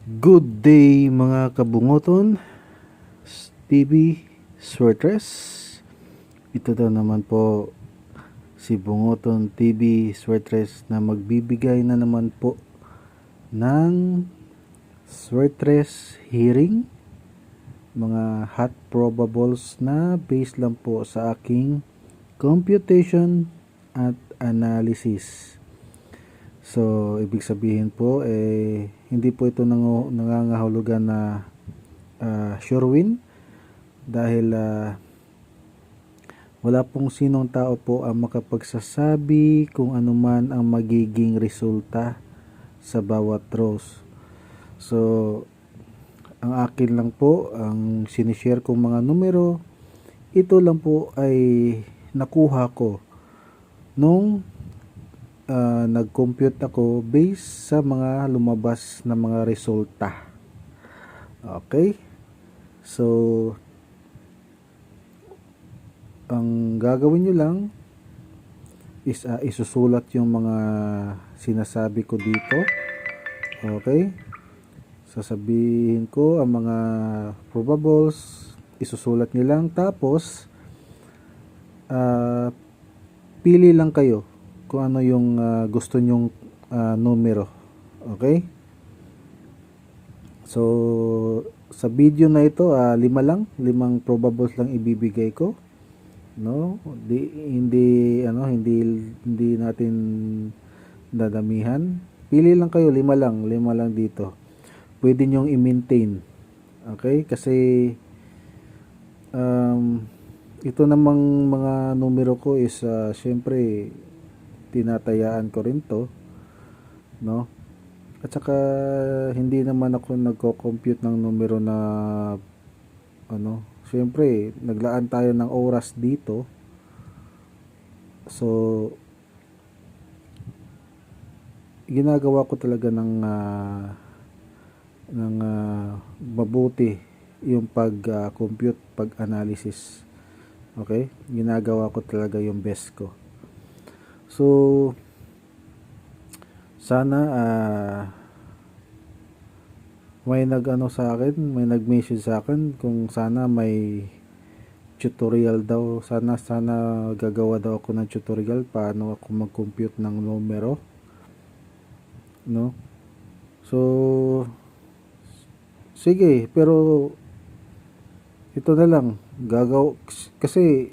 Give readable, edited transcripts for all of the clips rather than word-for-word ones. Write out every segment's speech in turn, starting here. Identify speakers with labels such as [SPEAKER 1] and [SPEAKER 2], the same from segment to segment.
[SPEAKER 1] Good day mga kabungoton, TV Swertres. Ito daw naman po si Bungoton TV Swertres na magbibigay na naman po ng Swertres hearing, mga hot probables na based lang po sa aking computation at analysis. So, ibig sabihin po, hindi po ito nangangahulugan na sure win dahil wala pong sinong tao po ang makapagsasabi kung ano man ang magiging resulta sa bawat draws. So, ang akin lang po, ang sinishare kong mga numero, ito lang po ay nakuha ko nung nag-compute ako based sa mga lumabas na mga resulta. Okay? So, ang gagawin nyo lang is isusulat yung mga sinasabi ko dito. Okay? Sasabihin ko ang mga probables, isusulat nyo lang. Tapos, pili lang kayo kung ano yung gusto nyong numero. Okay? So, sa video na ito, limang probables lang ibibigay ko. No? Hindi natin dadamihan. Pili lang kayo, lima lang dito. Pwede nyong i-maintain. Okay? Kasi ito namang mga numero ko is syempre tinatayaan ko rin to, no? At saka hindi naman ako nagko-compute ng numero na syempre naglaan tayo ng oras dito. So ginagawa ko talaga ng mabuti yung pag-compute, pag-analysis. Okay? Ginagawa ko talaga yung best ko. So, sana may may nag-message sa akin kung sana may tutorial daw. Sana gagawa daw ako ng tutorial paano ako mag-compute ng numero. No? So, sige, pero ito na lang. Kasi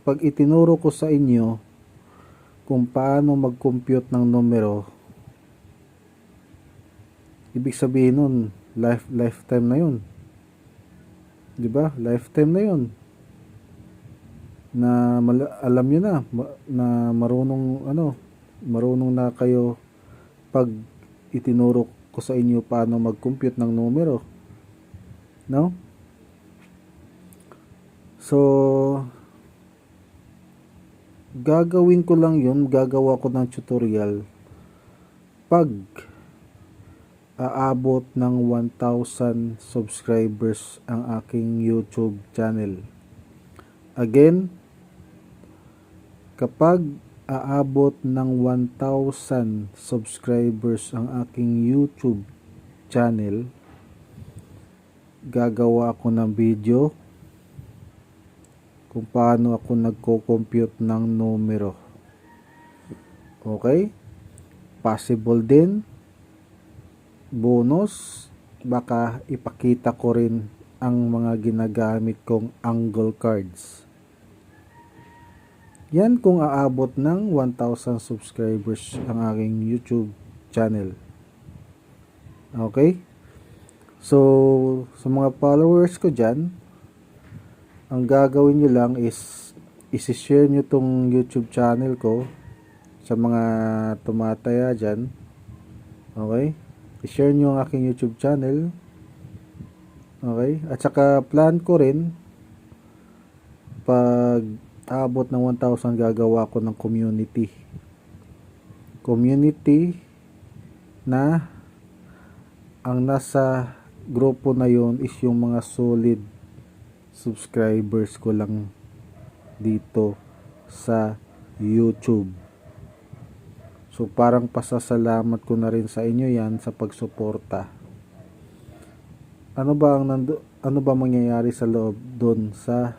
[SPEAKER 1] pag itinuro ko sa inyo kung paano mag-compute ng numero, ibig sabihin nun, lifetime na yun. Diba? Lifetime na yun. Na alam nyo na marunong na kayo pag itinuro ko sa inyo paano mag-compute ng numero. No? So, gagawin ko lang yun, gagawa ko ng tutorial pag aabot ng 1,000 subscribers ang aking YouTube channel. Again, kapag aabot ng 1,000 subscribers ang aking YouTube channel, gagawa ako ng video kung paano ako nagko-compute ng numero. Okay? Possible din. Bonus, baka ipakita ko rin ang mga ginagamit kong angle cards. Yan kung aabot ng 1,000 subscribers ang aking YouTube channel. Okay? So, sa mga followers ko dyan, ang gagawin nyo lang is isi-share nyo tong YouTube channel ko sa mga tumataya dyan. Okay? I-share nyo ang aking YouTube channel. Okay? At saka plan ko rin pag aabot ng 1,000 gagawa ko ng community. Community na ang nasa grupo na yon is yung mga solid subscribers ko lang dito sa YouTube. So parang pasasalamat ko na rin sa inyo yan sa pagsuporta. ano ba mangyayari sa loob doon sa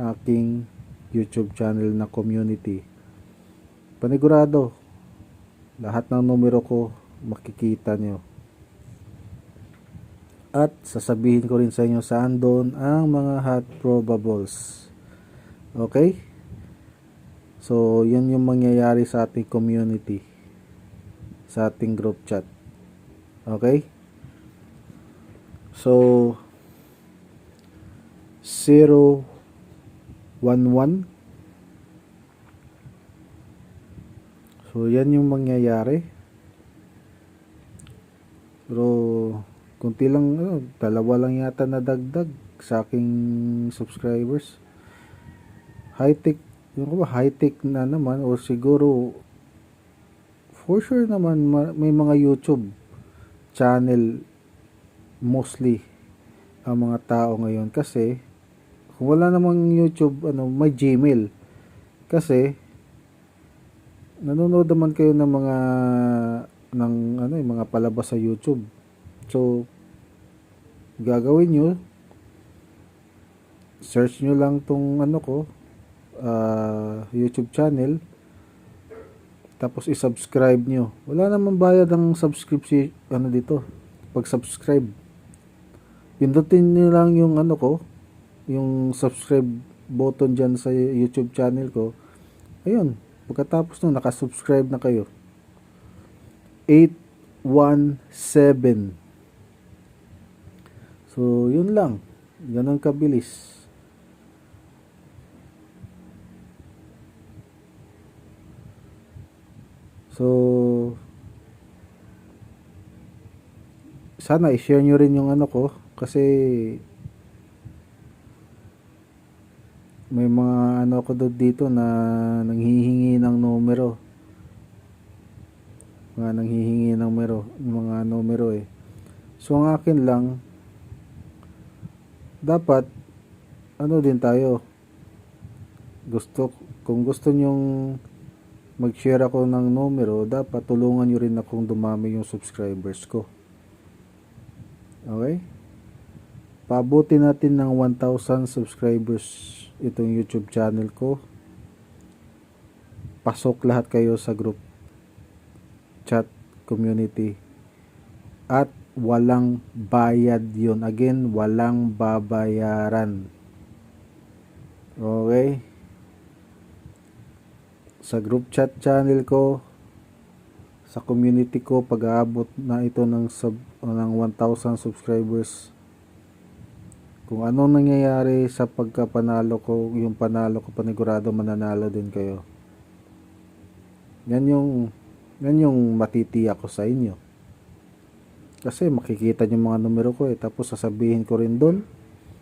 [SPEAKER 1] aking YouTube channel na community. Panigurado, lahat ng numero ko makikita nyo. At sasabihin ko rin sa inyo saan doon ang mga hot probables. Okay? So, yun yung mangyayari sa ating community. Sa ating group chat. Okay? So, 011. So, yan yung mangyayari. Pero, kunti lang, dalawa lang yata na dagdag sa aking subscribers. High-tech, high-tech na naman, o siguro, for sure naman, may mga YouTube channel mostly ang mga tao ngayon. Kasi, kung wala namang YouTube, may Gmail. Kasi, nanonood naman kayo ng mga palabas sa YouTube. So, gagawin nyo, search nyo lang tong YouTube channel, tapos i-subscribe nyo. Wala namang bayad ang subscription, dito, pag-subscribe. Pindutin nyo lang yung yung subscribe button dyan sa YouTube channel ko. Ayun, pagkatapos nun, nakasubscribe na kayo. 817. So, yun lang. Ganun kabilis. So, sana i-share nyo rin yung ko. Kasi, may mga ko dito na nanghihingi ng numero. Nanghihingi ng mga numero eh. So, ang akin lang, dapat, din tayo. Kung gusto nyong mag-share ako ng numero, dapat tulungan nyo rin akong dumami yung subscribers ko. Okay? Paabuti natin ng 1,000 subscribers itong YouTube channel ko. Pasok lahat kayo sa group chat community. At walang bayad yun. Again, walang babayaran. Okay? Sa group chat channel ko, sa community ko, pag-aabot na ito ng 1,000 subscribers, kung anong nangyayari sa pagkapanalo ko, yung panalo ko, panigurado mananalo din kayo. Yan yung matitiyak ko sa inyo. Kasi makikita yung mga numero ko tapos sasabihin ko rin doon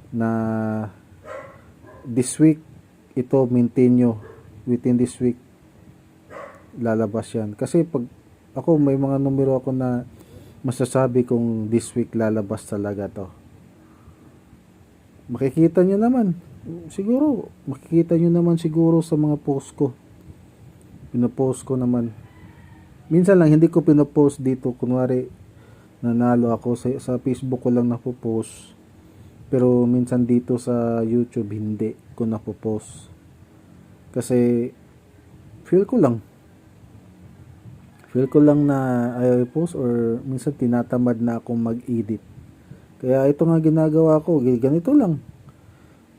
[SPEAKER 1] na this week, ito maintain nyo. Within this week, lalabas yan. Kasi pag ako, may mga numero ako na masasabi kung this week lalabas talaga to. Makikita nyo naman siguro sa mga post ko. Pinopost ko naman. Minsan lang hindi ko pinopost dito, kunwari nanalo ako sa Facebook ko lang napopost. Pero minsan dito sa YouTube hindi ko napopost. Kasi feel ko lang na ayaw i-post, or minsan tinatamad na akong mag-edit. Kaya ito nga ginagawa ko, ganito lang.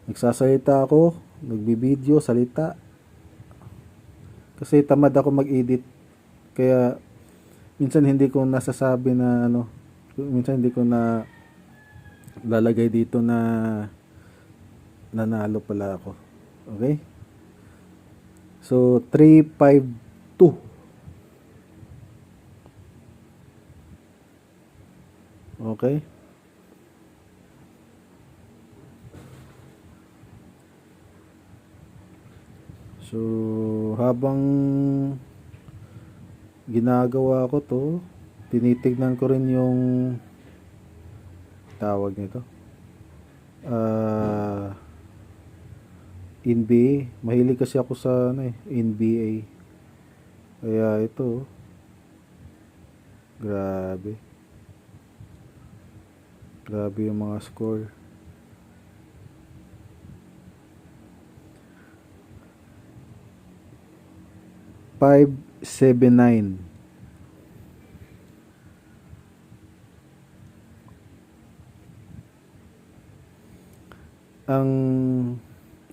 [SPEAKER 1] Nagsasalita ako, nagbibideo, salita. Kasi tamad ako mag-edit. Kaya minsan hindi ko nasasabi na minsan hindi ko na lalagay dito na nanalo pala ako. Okay? So, 352. Okay? So, habang ginagawa ko to, tinitignan ko rin yung tawag nito. NBA. Mahilig kasi ako sa NBA. Kaya ito, grabe. Grabe yung mga score. Five, 7-9. Ang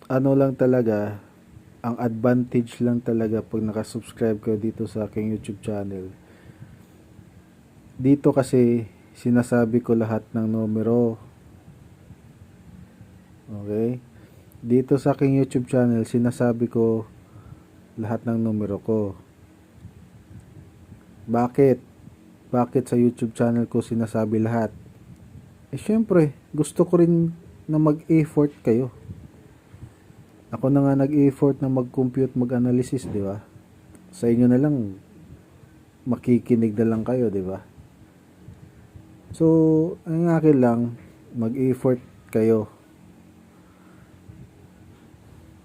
[SPEAKER 1] ano lang talaga, ang advantage lang talaga pag nakasubscribe ka dito sa aking YouTube channel. Dito kasi sinasabi ko lahat ng numero. Okay? Dito sa aking YouTube channel, sinasabi ko lahat ng numero ko. Bakit? Bakit sa YouTube channel ko sinasabi lahat? Syempre, gusto ko rin na mag-effort kayo. Ako na nga nag-effort na mag-compute, mag-analysis, di ba? Sa inyo na lang, makikinig na lang kayo, di ba? So, ang akin lang, mag-effort kayo.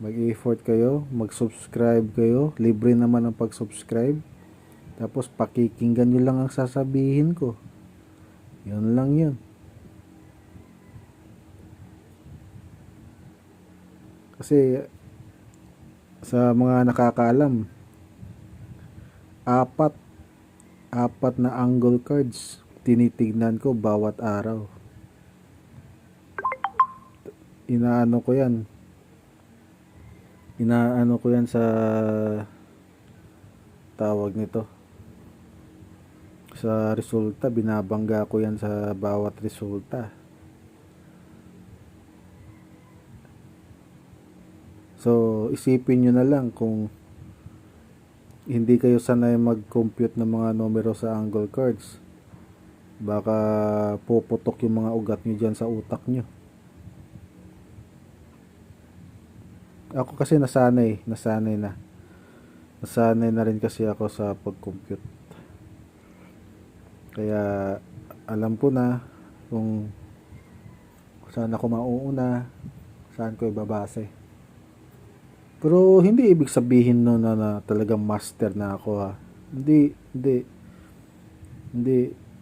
[SPEAKER 1] Mag-effort kayo, mag-subscribe kayo. Libre naman ang pag-subscribe. Tapos, pakikinggan nyo lang ang sasabihin ko. Yun lang yun. Kasi sa mga nakakaalam, apat na angle cards tinitignan ko bawat araw. Inaano ko yan sa tawag nito, sa resulta. Binabangga ko yan sa bawat resulta. So, isipin nyo na lang kung hindi kayo sanay mag-compute ng mga numero sa angle cards. Baka puputok yung mga ugat nyo dyan sa utak nyo. Ako kasi nasanay na. Nasanay na rin kasi ako sa pag-compute. Kaya alam ko na kung saan ako mauuna, saan ko ibabase. Pero hindi ibig sabihin no na talagang master na ako ha. Hindi.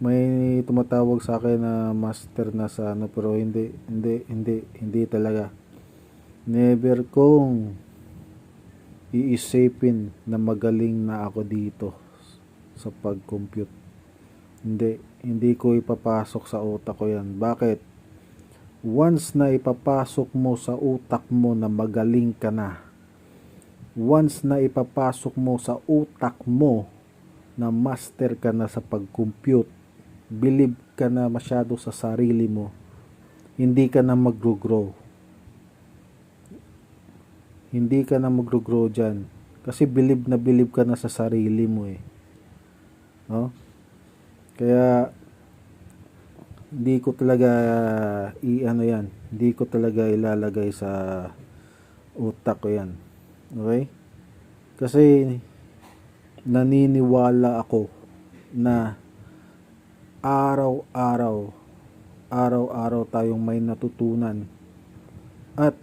[SPEAKER 1] May tumatawag sa akin na master na sa ano, pero hindi talaga. Never kong iisipin na magaling na ako dito sa pag-compute. Hindi ko ipapasok sa utak ko yan. Bakit? Once na ipapasok mo sa utak mo na magaling ka na, once na ipapasok mo sa utak mo na master ka na sa pag-compute, believe ka na masyado sa sarili mo, hindi ka na mag-grow. Hindi ka na mag-grow dyan. Kasi believe ka na sa sarili mo eh. No? Kaya, hindi ko talaga hindi ko talaga ilalagay sa utak ko yan. Okay? Kasi naniniwala ako na araw-araw tayong may natutunan. At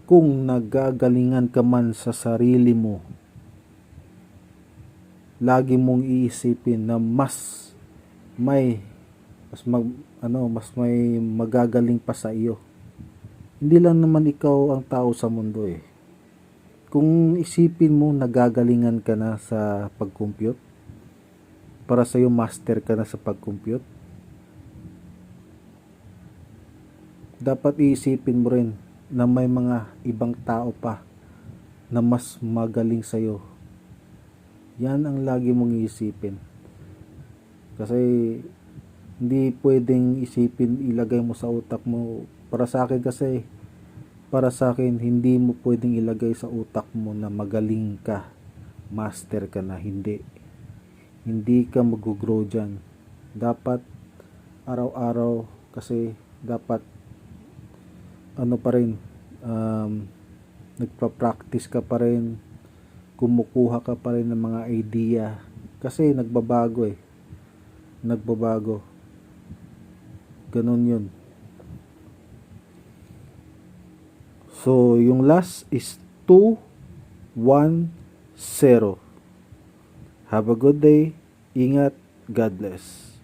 [SPEAKER 1] kung nagagalingan ka man sa sarili mo, lagi mong iisipin na mas may magagaling pa sa iyo. Hindi lang naman ikaw ang tao sa mundo eh. Kung isipin mo nagagalingan ka na sa pag-compute, para sa iyo master ka na sa pag-compute, dapat iisipin mo rin na may mga ibang tao pa na mas magaling sa iyo. Yan ang lagi mong iisipin. Kasi hindi pwedeng isipin, ilagay mo sa utak mo. Para sa akin, hindi mo pwedeng ilagay sa utak mo na magaling ka, master ka na. Hindi ka mag-grow dyan. Dapat araw-araw, kasi dapat nagpa-practice ka pa rin, kumukuha ka pa rin ng mga idea. Kasi nagbabago. Ganon yun. So, yung last is 2-1-0. Have a good day. Ingat. God bless.